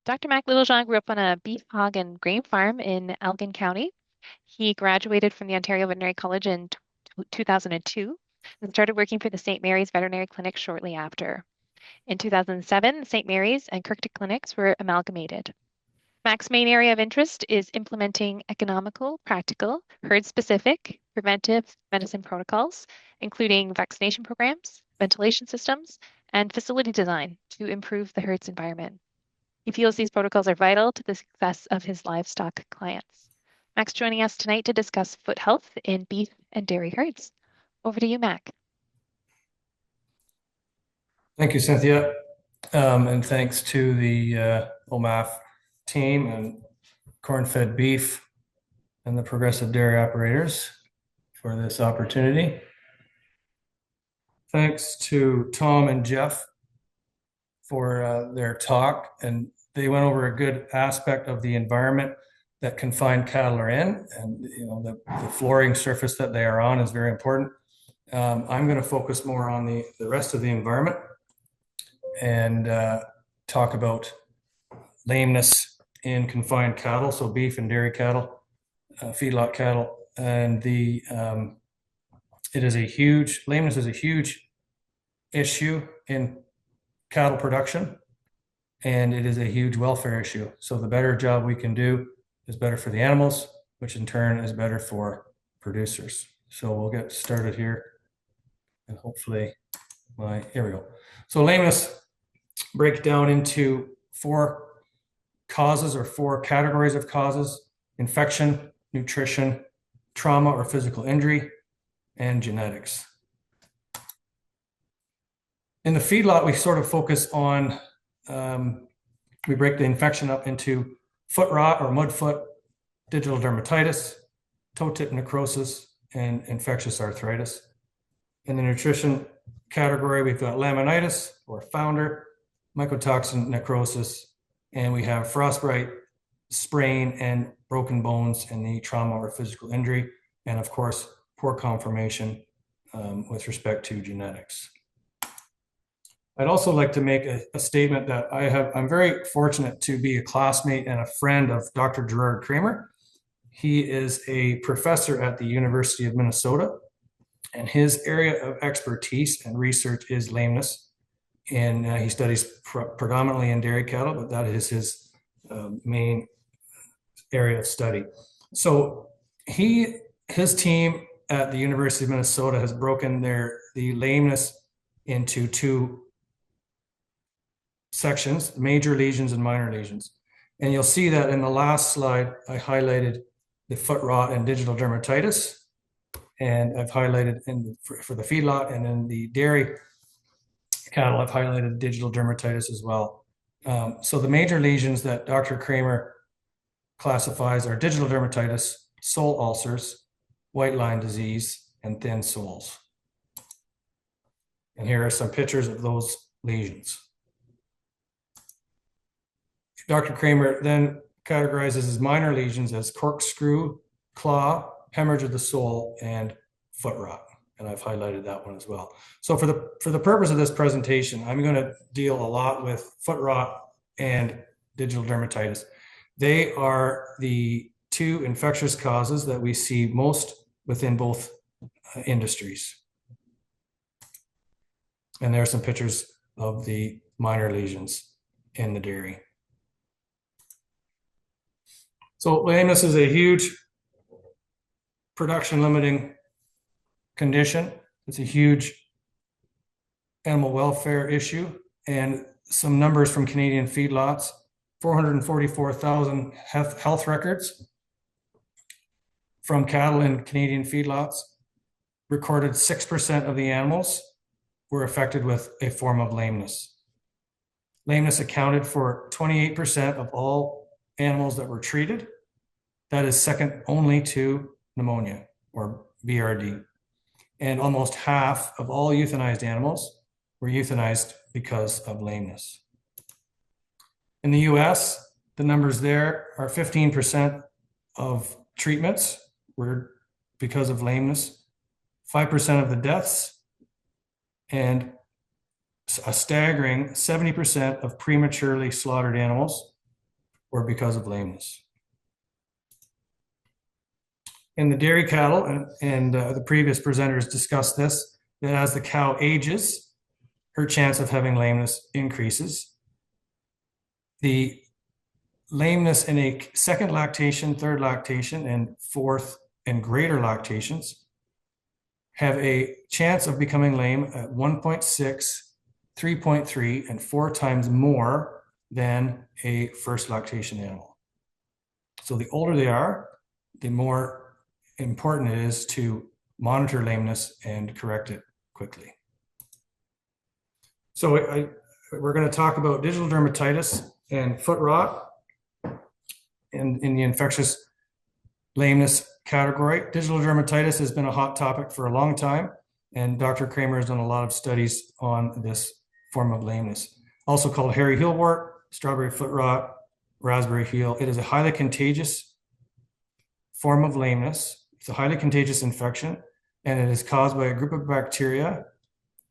Dr. Mac Littlejohn grew up on a beef, hog, and grain farm in Elgin County. He graduated from the Ontario Veterinary College in 2002 and started working for the St. Mary's Veterinary Clinic shortly after. In 2007, St. Mary's and Kirkton clinics were amalgamated. Mac's main area of interest is implementing economical, practical, herd-specific, preventive medicine protocols, including vaccination programs, ventilation systems, and facility design to improve the herd's environment. He feels these protocols are vital to the success of his livestock clients. Mac's joining us tonight to discuss foot health in beef and dairy herds. Over to you, Mac. Thank you, Cynthia. And thanks to the OMAF team and corn-fed beef and the progressive dairy operators for this opportunity. Thanks to Tom and Jeff for their talk, and they went over a good aspect of the environment that confined cattle are in, and the flooring surface that they are on is very important. I'm going to focus more on the rest of the environment and talk about lameness in confined cattle, so beef and dairy cattle, feedlot cattle, and lameness is a huge issue in cattle production, and it is a huge welfare issue. So the better job we can do is better for the animals, which in turn is better for producers. So we'll get started here, and hopefully here we go. So lameness breaks down into four causes or four categories of causes: infection, nutrition, trauma or physical injury, and genetics. In the feedlot, we sort of focus on, we break the infection up into foot rot or mudfoot, digital dermatitis, toe tip necrosis, and infectious arthritis. In the nutrition category, we've got laminitis or founder, mycotoxin necrosis, and we have frostbite, sprain, and broken bones in the trauma or physical injury, and of course, poor conformation with respect to genetics. I'd also like to make a statement that I'm very fortunate to be a classmate and a friend of Dr. Gerard Kramer. He is a professor at the University of Minnesota, and his area of expertise and research is lameness. And he studies predominantly in dairy cattle, but that is his main area of study. So his team at the University of Minnesota has broken the lameness into two sections: major lesions and minor lesions. And you'll see that in the last slide, I highlighted the foot rot and digital dermatitis, and I've highlighted for the feedlot, and in the dairy cattle, I've highlighted digital dermatitis as well. So the major lesions that Dr. Kramer classifies are digital dermatitis, sole ulcers, white line disease, and thin soles. And here are some pictures of those lesions. Dr. Kramer then categorizes his minor lesions as corkscrew, claw, hemorrhage of the sole, and foot rot. And I've highlighted that one as well. So for the purpose of this presentation, I'm going to deal a lot with foot rot and digital dermatitis. They are the two infectious causes that we see most within both industries. And there are some pictures of the minor lesions in the dairy. So lameness is a huge production limiting condition. It's a huge animal welfare issue, and some numbers from Canadian feedlots: 444,000 health records from cattle in Canadian feedlots. Recorded 6% of the animals were affected with a form of lameness. Lameness accounted for 28% of all animals that were treated. That is second only to pneumonia or BRD. And almost half of all euthanized animals were euthanized because of lameness. In the US, the numbers there are 15% of treatments were because of lameness, 5% of the deaths, and a staggering 70% of prematurely slaughtered animals or because of lameness. In the dairy cattle, and the previous presenters discussed this, that as the cow ages, her chance of having lameness increases. The lameness in a second lactation, third lactation, and fourth and greater lactations have a chance of becoming lame at 1.6, 3.3, and 4 times more than a first lactation animal. So the older they are, the more important it is to monitor lameness and correct it quickly. So we're going to talk about digital dermatitis and foot rot in the infectious lameness category. Digital dermatitis has been a hot topic for a long time, and Dr. Kramer has done a lot of studies on this form of lameness. Also called hairy heel wart, strawberry foot rot, raspberry heel. It is a highly contagious form of lameness. It's a highly contagious infection, and it is caused by a group of bacteria,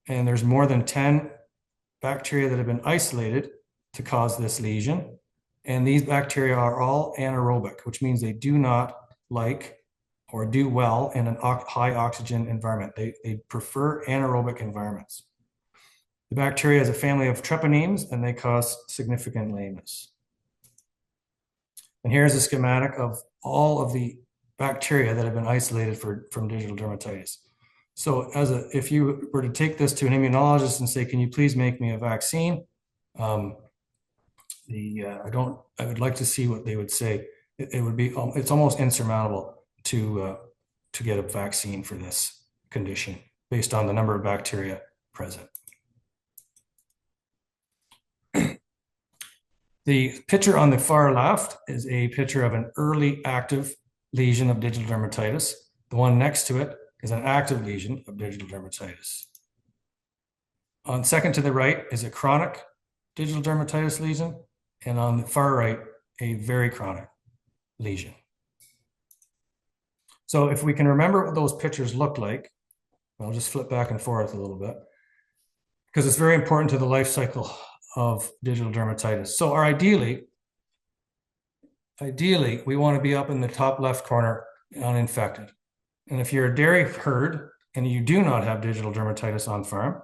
and there's more than 10 bacteria that have been isolated to cause this lesion. And these bacteria are all anaerobic, which means they do not like or do well in a high oxygen environment. They prefer anaerobic environments. The bacteria is a family of treponemes, and they cause significant lameness. And here's a schematic of all of the bacteria that have been isolated from digital dermatitis. So if you were to take this to an immunologist and say, can you please make me a vaccine? I would like to see what they would say. It's almost insurmountable to get a vaccine for this condition based on the number of bacteria present. The picture on the far left is a picture of an early active lesion of digital dermatitis. The one next to it is an active lesion of digital dermatitis. On second to the right is a chronic digital dermatitis lesion, and on the far right, a very chronic lesion. So if we can remember what those pictures look like, I'll just flip back and forth a little bit, because it's very important to the life cycle of digital dermatitis. So ideally, we want to be up in the top left corner, uninfected. And if you're a dairy herd and you do not have digital dermatitis on farm,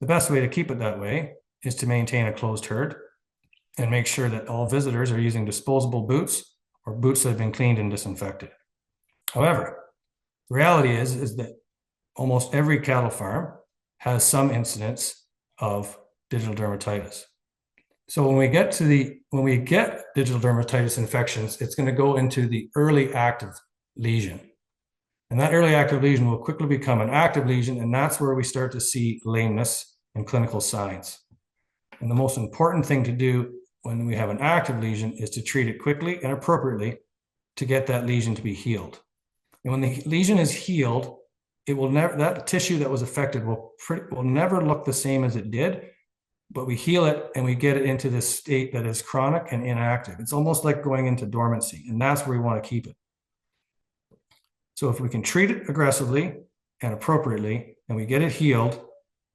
the best way to keep it that way is to maintain a closed herd and make sure that all visitors are using disposable boots or boots that have been cleaned and disinfected. However, the reality is that almost every cattle farm has some incidence of digital dermatitis. So when we get digital dermatitis infections, it's going to go into the early active lesion. And that early active lesion will quickly become an active lesion, and that's where we start to see lameness and clinical signs. And the most important thing to do when we have an active lesion is to treat it quickly and appropriately to get that lesion to be healed. And when the lesion is healed, that tissue that was affected will never look the same as it did, but we heal it and we get it into this state that is chronic and inactive. It's almost like going into dormancy, and that's where we want to keep it. So if we can treat it aggressively and appropriately, and we get it healed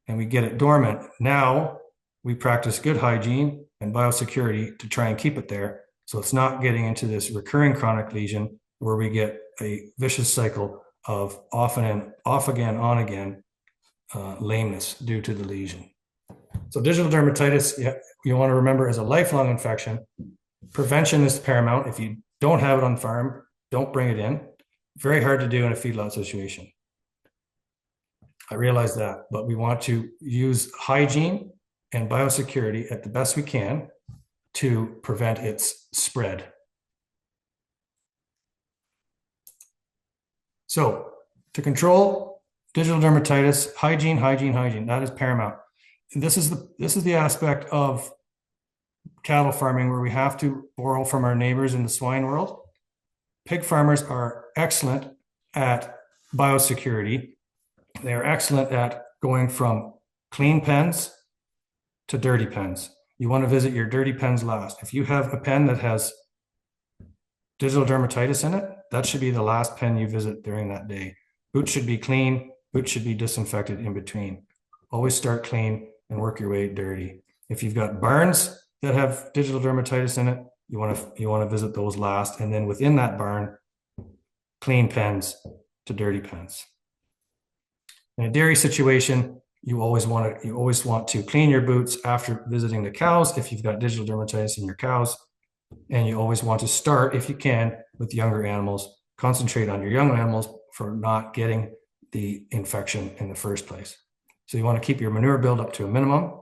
and we get it dormant, now we practice good hygiene and biosecurity to try and keep it there, so it's not getting into this recurring chronic lesion where we get a vicious cycle of off again, on again lameness due to the lesion. So digital dermatitis, you want to remember, is a lifelong infection. Prevention is paramount. If you don't have it on farm, don't bring it in. Very hard to do in a feedlot situation. I realize that, but we want to use hygiene and biosecurity at the best we can to prevent its spread. So to control digital dermatitis, hygiene, that is paramount. And this is the aspect of cattle farming where we have to borrow from our neighbors in the swine world. Pig farmers are excellent at biosecurity. They are excellent at going from clean pens to dirty pens. You want to visit your dirty pens last. If you have a pen that has digital dermatitis in it, that should be the last pen you visit during that day. Boots should be clean. Boots should be disinfected in between. Always start clean and work your way dirty. If you've got barns that have digital dermatitis in it, you want to visit those last. And then within that barn, clean pens to dirty pens. In a dairy situation, you always want to clean your boots after visiting the cows if you've got digital dermatitis in your cows. And you always want to start, if you can, with younger animals. Concentrate on your young animals for not getting the infection in the first place. So you want to keep your manure buildup to a minimum.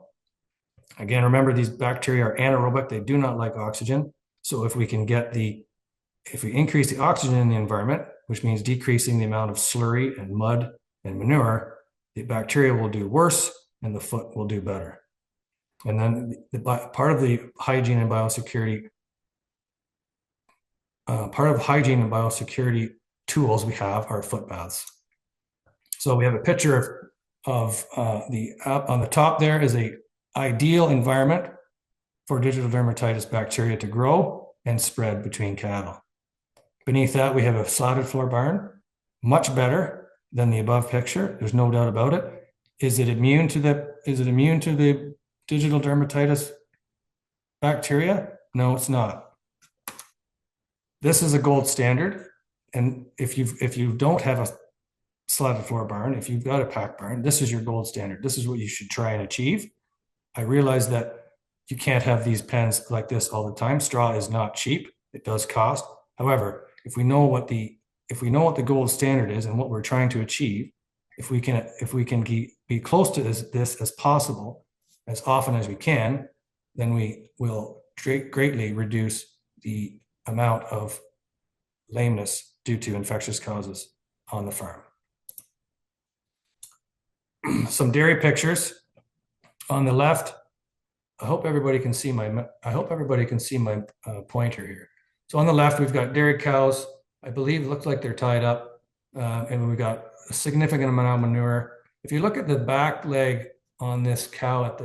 Again, remember, these bacteria are anaerobic. They do not like oxygen. So if we increase the oxygen in the environment, which means decreasing the amount of slurry and mud and manure, the bacteria will do worse and the foot will do better. And then part of the hygiene and biosecurity tools we have are foot baths. So we have a picture of on the top there is a ideal environment for digital dermatitis bacteria to grow and spread between cattle. Beneath that, we have a slatted floor barn, much better than the above picture. There's no doubt about it. Is it immune to the digital dermatitis bacteria? No, it's not. This is a gold standard. And if you don't have a slatted floor barn, if you've got a pack barn, this is your gold standard. This is what you should try and achieve. I realize that you can't have these pens like this all the time. Straw is not cheap. It does cost. However, if we know what the gold standard is and what we're trying to achieve, if we can be close to this as possible, as often as we can, then we will greatly reduce the amount of lameness due to infectious causes on the farm. Some dairy pictures on the left. I hope everybody can see my pointer here. So on the left, we've got dairy cows. I believe it looks like they're tied up, and we've got a significant amount of manure. If you look at the back leg on this cow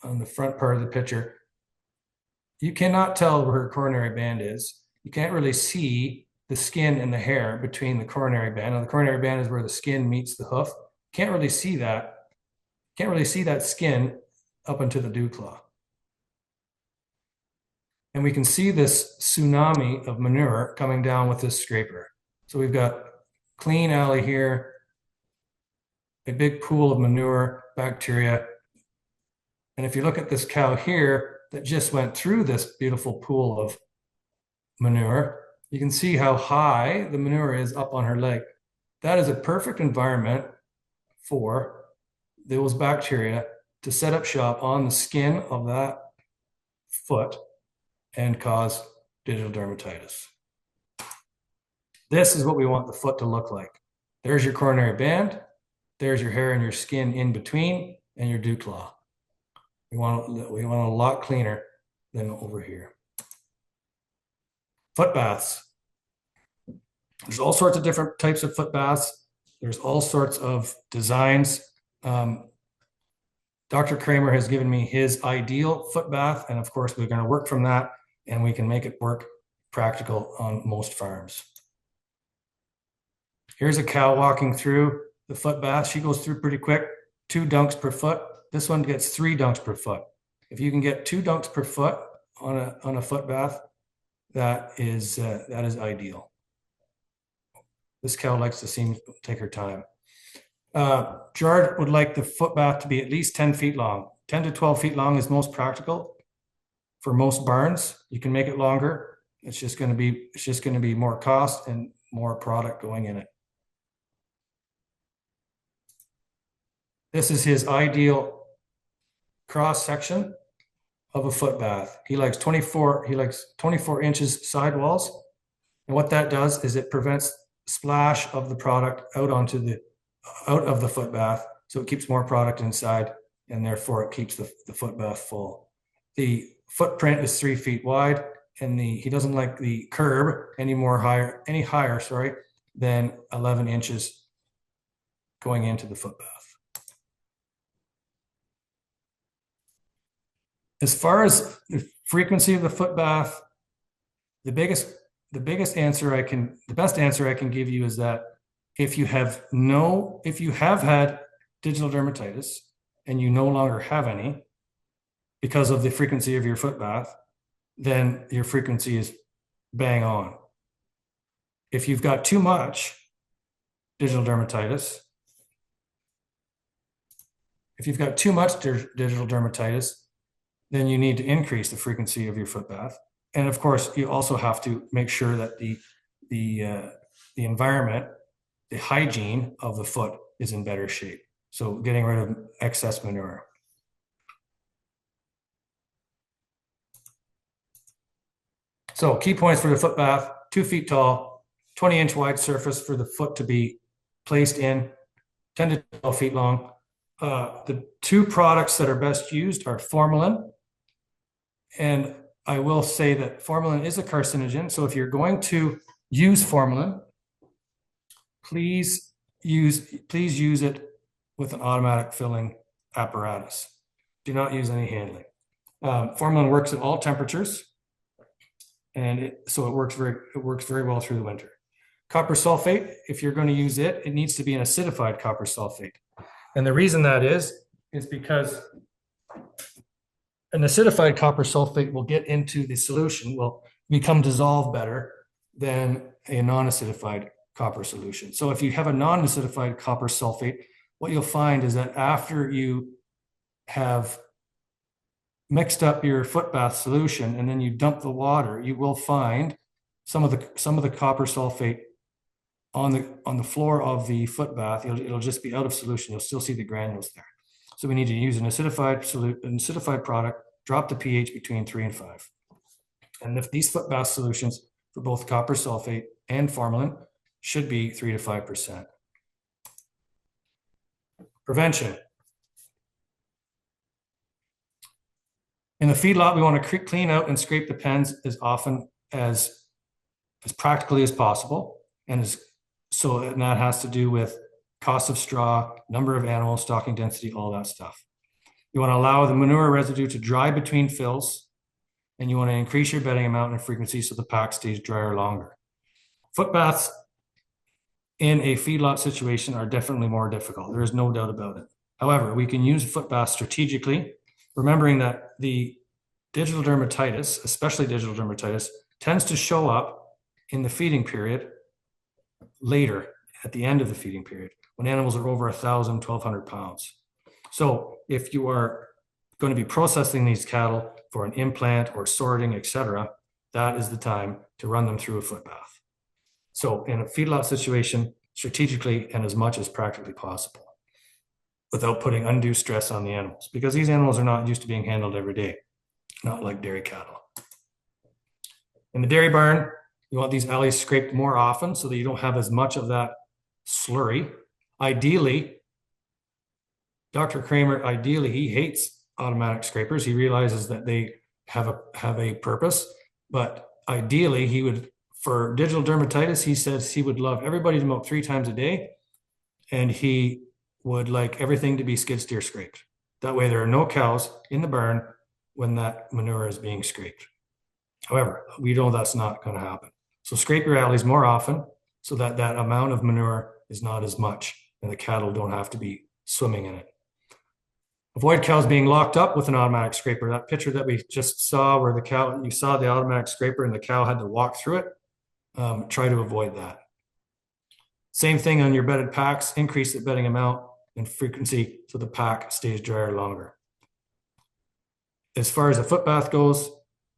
on the front part of the picture, you cannot tell where her coronary band is. You can't really see the skin and the hair between the coronary band. Now, the coronary band is where the skin meets the hoof. Can't really see that. Can't really see that skin up into the dew claw. And we can see this tsunami of manure coming down with this scraper. So we've got clean alley here, a big pool of manure, bacteria. And if you look at this cow here that just went through this beautiful pool of manure, you can see how high the manure is up on her leg. That is a perfect environment for those bacteria to set up shop on the skin of that foot and cause digital dermatitis. This is what we want the foot to look like. There's your coronary band. There's your hair and your skin in between and your dew claw. We want a lot cleaner than over here. Foot baths. There's all sorts of different types of foot baths. There's all sorts of designs. Dr. Kramer has given me his ideal foot bath, and of course, we're going to work from that, and we can make it work practical on most farms. Here's a cow walking through the foot bath. She goes through pretty quick, 2 dunks per foot. This one gets 3 dunks per foot. If you can get 2 dunks per foot on a foot bath, that is ideal. This cow likes to take her time. Gerard would like the foot bath to be at least 10 feet long. 10 to 12 feet long is most practical for most barns. You can make it longer. It's just going to be more cost and more product going in it. This is his ideal cross section of a foot bath. He likes 24 inches sidewalls. And what that does is it prevents splash of the product out of the foot bath. So it keeps more product inside, and therefore it keeps the foot bath full. The footprint is 3 feet wide, and he doesn't like the curb any higher than 11 inches going into the foot bath. As far as the frequency of the foot bath, the best answer I can give you is that if you have had digital dermatitis and you no longer have any, because of the frequency of your foot bath, then your frequency is bang on. If you've got too much digital dermatitis, then you need to increase the frequency of your foot bath. And of course, you also have to make sure that the environment, the hygiene of the foot is in better shape. So getting rid of excess manure. So key points for the foot bath: 2 feet tall, 20-inch wide surface for the foot to be placed in, 10 to 12 feet long. The 2 products that are best used are formalin. And I will say that formalin is a carcinogen. So if you're going to use formalin, please use it with an automatic filling apparatus. Do not use any handling. Formalin works at all temperatures, and so it works very well through the winter. Copper sulfate, if you're going to use it, it needs to be an acidified copper sulfate. And the reason that is because an acidified copper sulfate will get into the solution, will become dissolved better than a non-acidified copper solution. So if you have a non-acidified copper sulfate, what you'll find is that after you have mixed up your foot bath solution and then you dump the water, you will find some of the copper sulfate on the floor of the foot bath. It'll just be out of solution. You'll still see the granules there. So we need to use an acidified product, drop the pH between 3 and 5. And if these foot bath solutions for both copper sulfate and formalin should be 3 to 5%. Prevention. In the feedlot, we want to clean out and scrape the pens as often as practically as possible. And that has to do with cost of straw, number of animals, stocking density, all that stuff. You want to allow the manure residue to dry between fills, and you want to increase your bedding amount and frequency so the pack stays drier longer. Foot baths in a feedlot situation are definitely more difficult. There is no doubt about it. However, we can use foot baths strategically, remembering that the digital dermatitis, especially digital dermatitis, tends to show up in the feeding period later, at the end of the feeding period, when animals are over 1,000, 1,200 pounds. So if you are going to be processing these cattle for an implant or sorting, etc., that is the time to run them through a foot bath. So in a feedlot situation, strategically and as much as practically possible, without putting undue stress on the animals, because these animals are not used to being handled every day, not like dairy cattle. In the dairy barn, you want these alleys scraped more often so that you don't have as much of that slurry. Ideally, Dr. Kramer, he hates automatic scrapers. He realizes that they have a purpose, but ideally he would, for digital dermatitis, he says he would love everybody to milk 3 times a day, and he would like everything to be skid steer scraped. That way there are no cows in the barn when that manure is being scraped. However, we know that's not going to happen. So scrape your alleys more often so that that amount of manure is not as much and the cattle don't have to be swimming in it. Avoid cows being locked up with an automatic scraper. That picture that we just saw where you saw the automatic scraper and the cow had to walk through it. Try to avoid that. Same thing on your bedded packs. Increase the bedding amount and frequency so the pack stays drier longer. As far as the foot bath goes,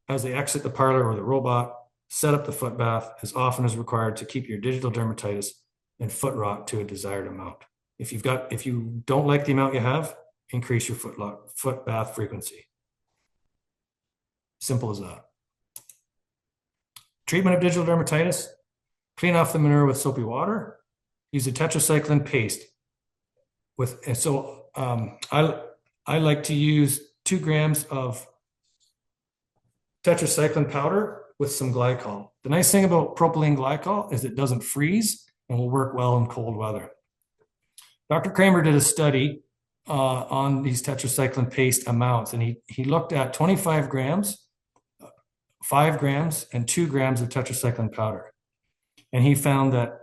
as they exit the parlor or the robot, set up the foot bath as often as required to keep your digital dermatitis and foot rot to a desired amount. If you don't like the amount you have, increase your foot bath frequency. Simple as that. Treatment of digital dermatitis: clean off the manure with soapy water. Use a tetracycline paste. I like to use 2 grams of tetracycline powder with some glycol. The nice thing about propylene glycol is it doesn't freeze and will work well in cold weather. Dr. Kramer did a study on these tetracycline paste amounts, and he looked at 25 grams, 5 grams, and 2 grams of tetracycline powder. And he found that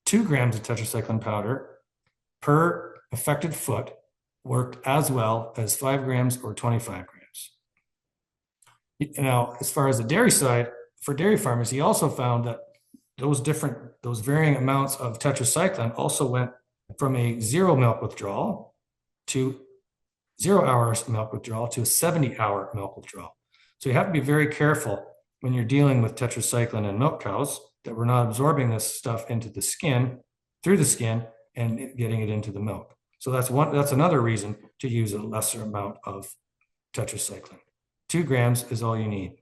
2 grams of tetracycline powder per affected foot worked as well as 5 grams or 25 grams. Now, as far as the dairy side, for dairy farmers, he also found that those varying amounts of tetracycline also went from a 0 milk withdrawal to 0 hours milk withdrawal to a 70-hour milk withdrawal. So you have to be very careful when you're dealing with tetracycline in milk cows that we're not absorbing this stuff into the skin, through the skin, and getting it into the milk. So that's another reason to use a lesser amount of tetracycline. 2 grams is all you need.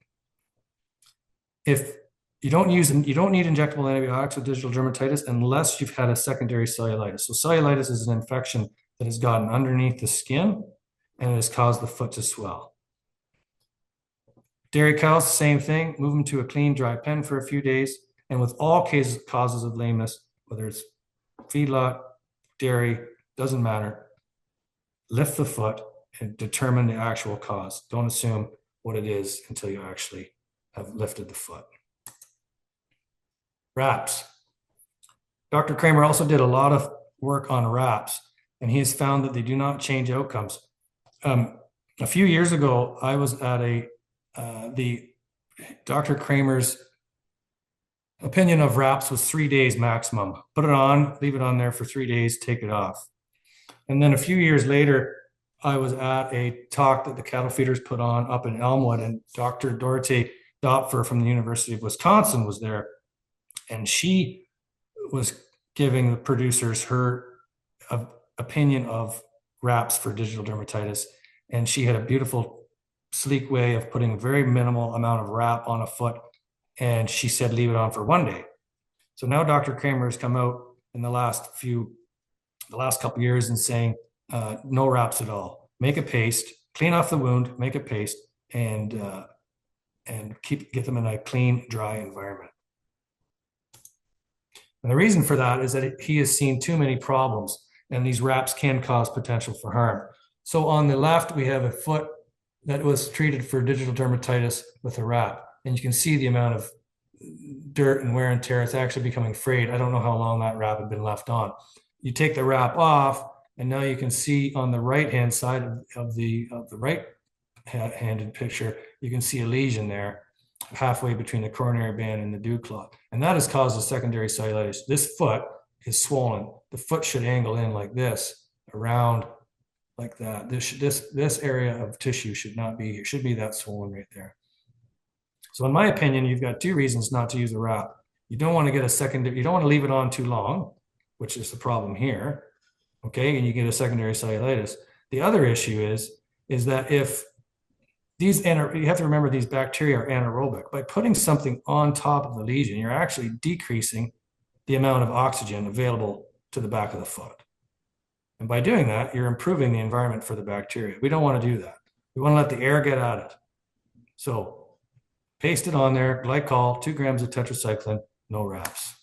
If you don't need injectable antibiotics with digital dermatitis unless you've had a secondary cellulitis. So cellulitis is an infection that has gotten underneath the skin and it has caused the foot to swell. Dairy cows, same thing. Move them to a clean, dry pen for a few days. And with all causes of lameness, whether it's feedlot, dairy, doesn't matter, lift the foot and determine the actual cause. Don't assume what it is until you actually have lifted the foot. RAPS. Dr. Kramer also did a lot of work on RAPS, and he has found that they do not change outcomes. A few years ago, I was at the Dr. Kramer's opinion of RAPS was 3 days maximum. Put it on, leave it on there for 3 days, take it off. And then a few years later, I was at a talk that the cattle feeders put on up in Elmwood, and Dr. Dorothy Dopfer from the University of Wisconsin was there. And she was giving the producers her opinion of RAPS for digital dermatitis. And she had a beautiful, sleek way of putting a very minimal amount of RAP on a foot. And she said, leave it on for 1 day. So now Dr. Kramer has come out in the last couple of years and saying, no RAPS at all. Make a paste, clean off the wound, make a paste, and get them in a clean, dry environment. And the reason for that is that he has seen too many problems, and these RAPS can cause potential for harm. So on the left, we have a foot that was treated for digital dermatitis with a RAP, and you can see the amount of dirt and wear and tear. It's actually becoming frayed. I don't know how long that RAP had been left on. You take the RAP off, and now you can see on the right-hand side of the right-handed picture, you can see a lesion there halfway between the coronary band and the dew clot. And that has caused a secondary cellulitis. This foot is swollen. The foot should angle in like this, around like that. This area of tissue should not be here. It should be that swollen right there. So in my opinion, you've got 2 reasons not to use a RAP. You don't want to get a secondary, you don't want to leave it on too long, which is the problem here. Okay, and you get a secondary cellulitis. The other issue is that if you have to remember these bacteria are anaerobic. By putting something on top of the lesion, you're actually decreasing the amount of oxygen available to the back of the foot. And by doing that, you're improving the environment for the bacteria. We don't want to do that. We want to let the air get at it. So paste it on there, glycol, 2 grams of tetracycline, no RAPS.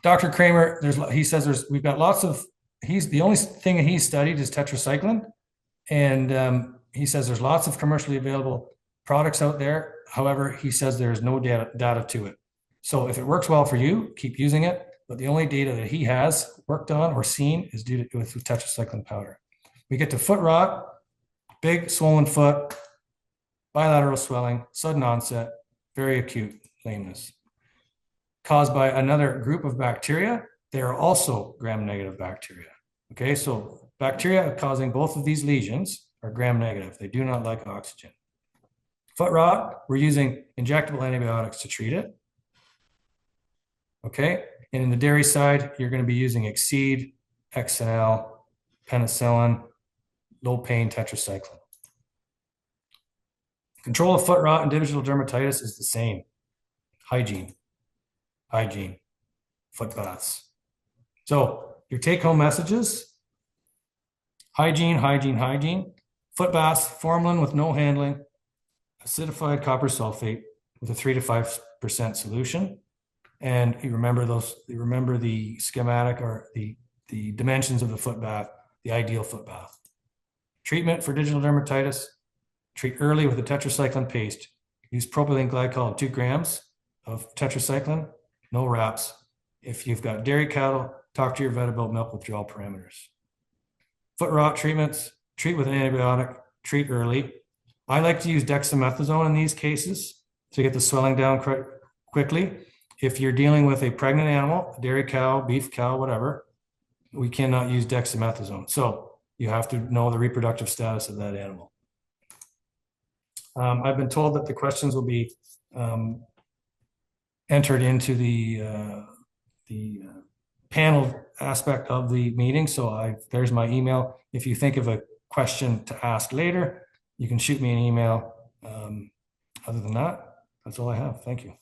Dr. Kramer, he says we've got lots of, the only thing that he's studied is tetracycline. And he says there's lots of commercially available products out there. However, he says there's no data to it. So if it works well for you, keep using it. But the only data that he has worked on or seen is with tetracycline powder. We get to foot rot, big swollen foot, bilateral swelling, sudden onset, very acute lameness. Caused by another group of bacteria. They are also gram-negative bacteria. Okay, so bacteria causing both of these lesions are gram-negative. They do not like oxygen. Foot rot, we're using injectable antibiotics to treat it. Okay, and in the dairy side, you're going to be using Exceed, XNL, penicillin, low pain tetracycline. Control of foot rot and digital dermatitis is the same. Hygiene, foot baths. So your take-home messages: hygiene, foot baths, formalin with no handling, acidified copper sulfate with a 3 to 5% solution. And you remember the schematic or the dimensions of the foot bath, the ideal foot bath. Treatment for digital dermatitis: treat early with a tetracycline paste. Use propylene glycol 2 grams of tetracycline, no RAPS. If you've got dairy cattle, talk to your vet about milk withdrawal parameters. Foot rot treatments: treat with an antibiotic, treat early. I like to use dexamethasone in these cases to get the swelling down quickly. If you're dealing with a pregnant animal, dairy cow, beef cow, whatever, we cannot use dexamethasone. So you have to know the reproductive status of that animal. I've been told that the questions will be entered into the panel aspect of the meeting. So there's my email. If you think of a question to ask later, you can shoot me an email. Other than that, that's all I have. Thank you.